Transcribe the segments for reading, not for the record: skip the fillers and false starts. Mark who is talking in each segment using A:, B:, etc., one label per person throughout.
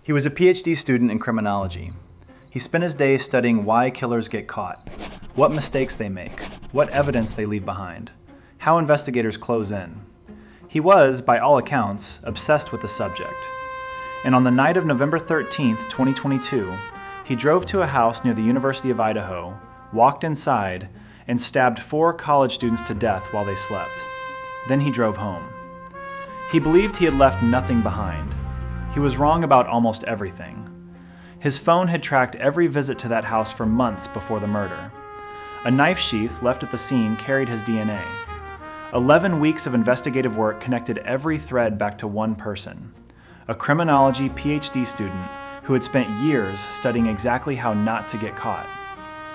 A: He was a PhD student in criminology. He spent his days studying why killers get caught, what mistakes they make, what evidence they leave behind, how investigators close in. He was, by all accounts, obsessed with the subject. And on the night of November 13th, 2022, he drove to a house near the University of Idaho, walked inside, and stabbed 4 college students to death while they slept. Then he drove home. He believed he had left nothing behind. He was wrong about almost everything. His phone had tracked every visit to that house for months before the murder. A knife sheath left at the scene carried his DNA. 11 weeks of investigative work connected every thread back to one person, a criminology PhD student who had spent years studying exactly how not to get caught,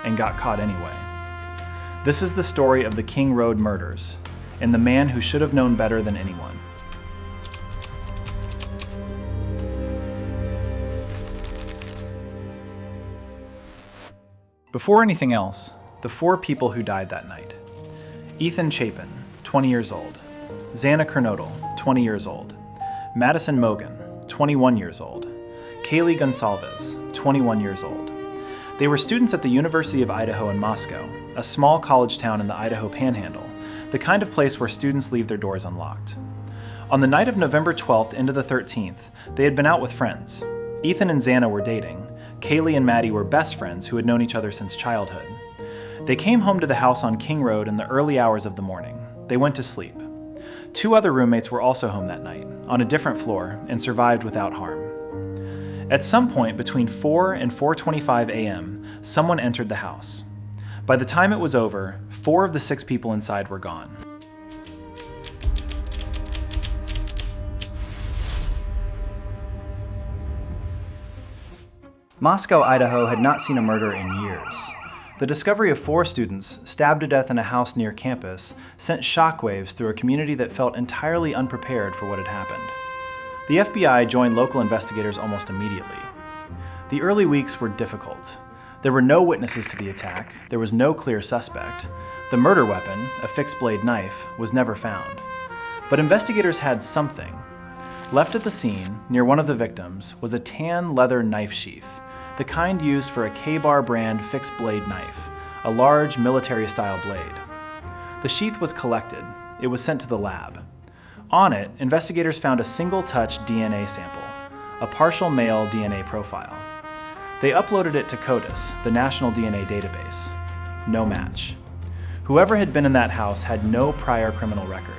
A: and got caught anyway. This is the story of the King Road murders, and the man who should have known better than anyone. Before anything else, the 4 people who died that night. Ethan Chapin, 20 years old. Xana Kernodle, 20 years old. Madison Mogen, 21 years old. Kaylee Goncalves, 21 years old. They were students at the University of Idaho in Moscow, a small college town in the Idaho Panhandle, the kind of place where students leave their doors unlocked. On the night of November 12th into the 13th, they had been out with friends. Ethan and Xana were dating. Kaylee and Maddie were best friends who had known each other since childhood. They came home to the house on King Road in the early hours of the morning. They went to sleep. 2 other roommates were also home that night, on a different floor, and survived without harm. At some point between 4 and 4:25 a.m., someone entered the house. By the time it was over, 4 of the 6 people inside were gone. Moscow, Idaho had not seen a murder in years. The discovery of 4 students stabbed to death in a house near campus sent shockwaves through a community that felt entirely unprepared for what had happened. The FBI joined local investigators almost immediately. The early weeks were difficult. There were no witnesses to the attack, there was no clear suspect. The murder weapon, a fixed-blade knife, was never found. But investigators had something. Left at the scene, near one of the victims, was a tan leather knife sheath, the kind used for a K-Bar brand fixed-blade knife, a large military-style blade. The sheath was collected. It was sent to the lab. On it, investigators found a single-touch DNA sample, a partial male DNA profile. They uploaded it to CODIS, the national DNA database. No match. Whoever had been in that house had no prior criminal record.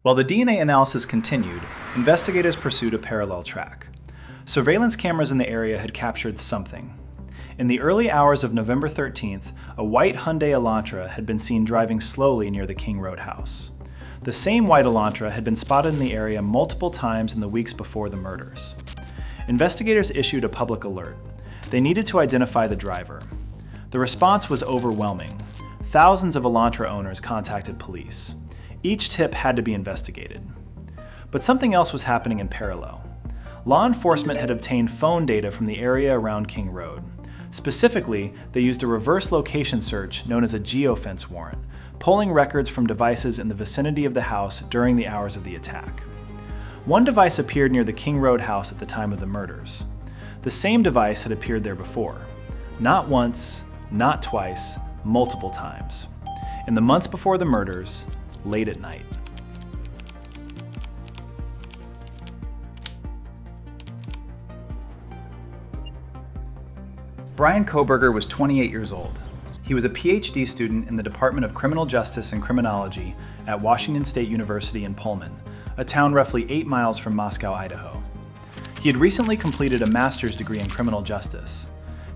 A: While the DNA analysis continued, investigators pursued a parallel track. Surveillance cameras in the area had captured something. In the early hours of November 13th, a white Hyundai Elantra had been seen driving slowly near the King Road house. The same white Elantra had been spotted in the area multiple times in the weeks before the murders. Investigators issued a public alert. They needed to identify the driver. The response was overwhelming. Thousands of Elantra owners contacted police. Each tip had to be investigated. But something else was happening in parallel. Law enforcement had obtained phone data from the area around King Road. Specifically, they used a reverse location search known as a Geofence warrant, pulling records from devices in the vicinity of the house during the hours of the attack. One device appeared near the King Road house at the time of the murders. The same device had appeared there before. Not once, not twice, multiple times. In the months before the murders, late at night. Brian Kohberger was 28 years old. He was a PhD student in the Department of Criminal Justice and Criminology at Washington State University in Pullman, a town roughly 8 miles from Moscow, Idaho. He had recently completed a master's degree in criminal justice.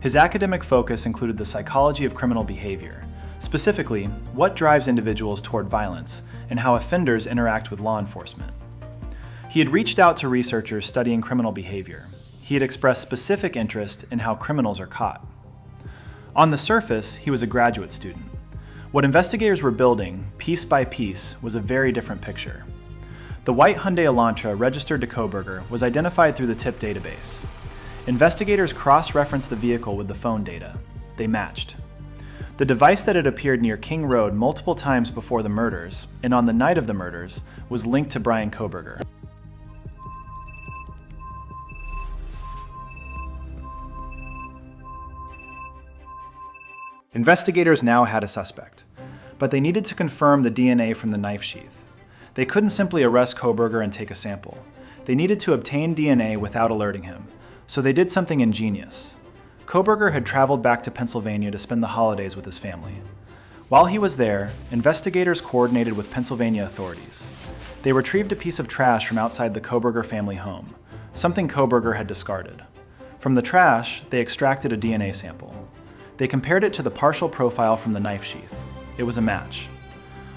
A: His academic focus included the psychology of criminal behavior, specifically, what drives individuals toward violence and how offenders interact with law enforcement. He had reached out to researchers studying criminal behavior. He had expressed specific interest in how criminals are caught. On the surface, he was a graduate student. What investigators were building, piece by piece, was a very different picture. The white Hyundai Elantra registered to Kohberger was identified through the tip database. Investigators cross-referenced the vehicle with the phone data. They matched. The device that had appeared near King Road multiple times before the murders, and on the night of the murders, was linked to Brian Kohberger. Investigators now had a suspect, but they needed to confirm the DNA from the knife sheath. They couldn't simply arrest Kohberger and take a sample. They needed to obtain DNA without alerting him, so they did something ingenious. Kohberger had traveled back to Pennsylvania to spend the holidays with his family. While he was there, investigators coordinated with Pennsylvania authorities. They retrieved a piece of trash from outside the Kohberger family home, something Kohberger had discarded. From the trash, they extracted a DNA sample. They compared it to the partial profile from the knife sheath. It was a match.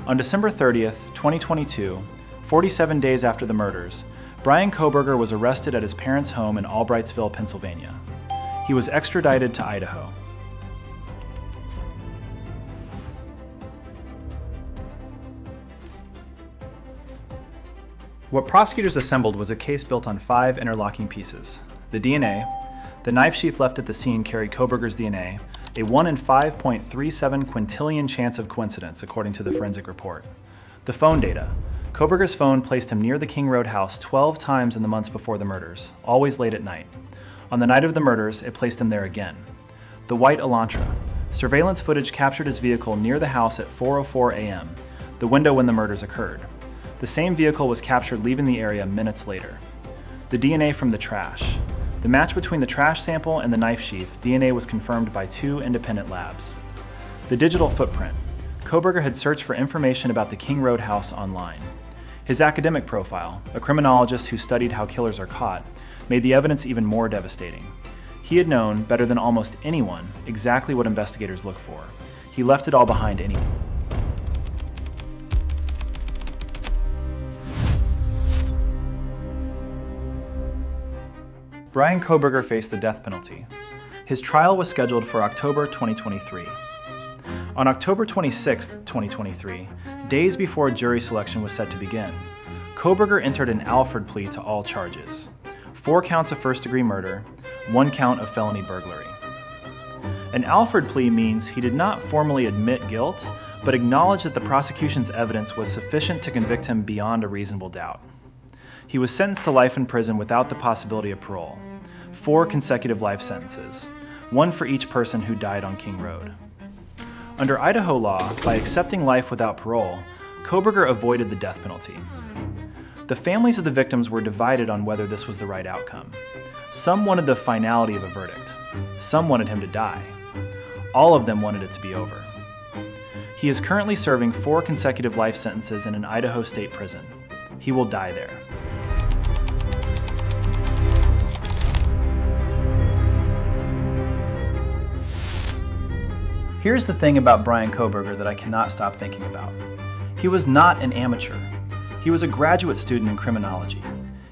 A: On December 30th, 2022, 47 days after the murders, Brian Kohberger was arrested at his parents' home in Albrightsville, Pennsylvania. He was extradited to Idaho. What prosecutors assembled was a case built on 5 interlocking pieces: the DNA, the knife sheath left at the scene carried Kohberger's DNA, a 1 in 5.37 quintillion chance of coincidence, according to the forensic report. The phone data. Kohberger's phone placed him near the King Road house 12 times in the months before the murders, always late at night. On the night of the murders, it placed him there again. The white Elantra. Surveillance footage captured his vehicle near the house at 4:04 a.m., the window when the murders occurred. The same vehicle was captured leaving the area minutes later. The DNA from the trash. The match between the trash sample and the knife sheath, DNA was confirmed by 2 independent labs. The digital footprint. Kohberger had searched for information about the King Road house online. His academic profile, a criminologist who studied how killers are caught, made the evidence even more devastating. He had known, better than almost anyone, exactly what investigators look for. He left it all behind anyway. Brian Kohberger faced the death penalty. His trial was scheduled for October 2023. On October 26, 2023, days before jury selection was set to begin, Kohberger entered an Alford plea to all charges: 4 counts of first-degree murder, 1 count of felony burglary. An Alford plea means he did not formally admit guilt, but acknowledged that the prosecution's evidence was sufficient to convict him beyond a reasonable doubt. He was sentenced to life in prison without the possibility of parole, 4 consecutive life sentences, 1 for each person who died on King Road. Under Idaho law, by accepting life without parole, Kohberger avoided the death penalty. The families of the victims were divided on whether this was the right outcome. Some wanted the finality of a verdict. Some wanted him to die. All of them wanted it to be over. He is currently serving 4 consecutive life sentences in an Idaho state prison. He will die there. Here's the thing about Brian Kohberger that I cannot stop thinking about. He was not an amateur. He was a graduate student in criminology.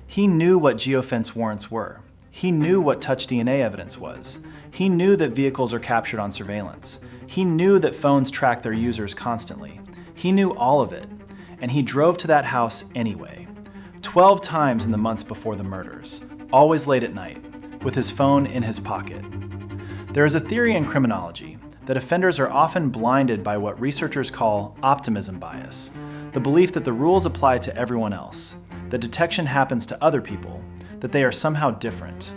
A: He knew what geofence warrants were. He knew what touch DNA evidence was. He knew that vehicles are captured on surveillance. He knew that phones track their users constantly. He knew all of it, and he drove to that house anyway. 12 times in the months before the murders, always late at night, with his phone in his pocket. There is a theory in criminology that offenders are often blinded by what researchers call optimism bias, the belief that the rules apply to everyone else, that detection happens to other people, that they are somehow different.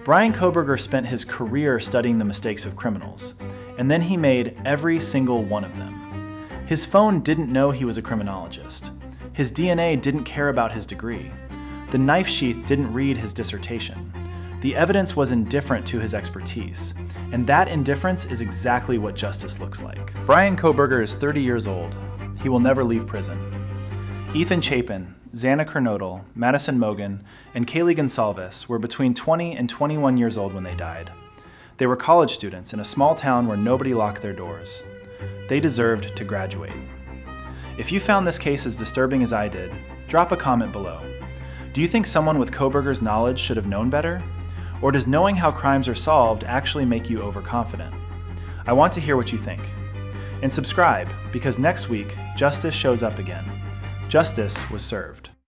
A: Brian Kohberger spent his career studying the mistakes of criminals, and then he made every single one of them. His phone didn't know he was a criminologist. His DNA didn't care about his degree. The knife sheath didn't read his dissertation. The evidence was indifferent to his expertise, and that indifference is exactly what justice looks like. Brian Kohberger is 30 years old. He will never leave prison. Ethan Chapin, Xana Kernodle, Madison Mogen, and Kaylee Goncalves were between 20 and 21 years old when they died. They were college students in a small town where nobody locked their doors. They deserved to graduate. If you found this case as disturbing as I did, drop a comment below. Do you think someone with Kohberger's knowledge should have known better? Or does knowing how crimes are solved actually make you overconfident? I want to hear what you think. And subscribe, because next week, justice shows up again. Justice was served.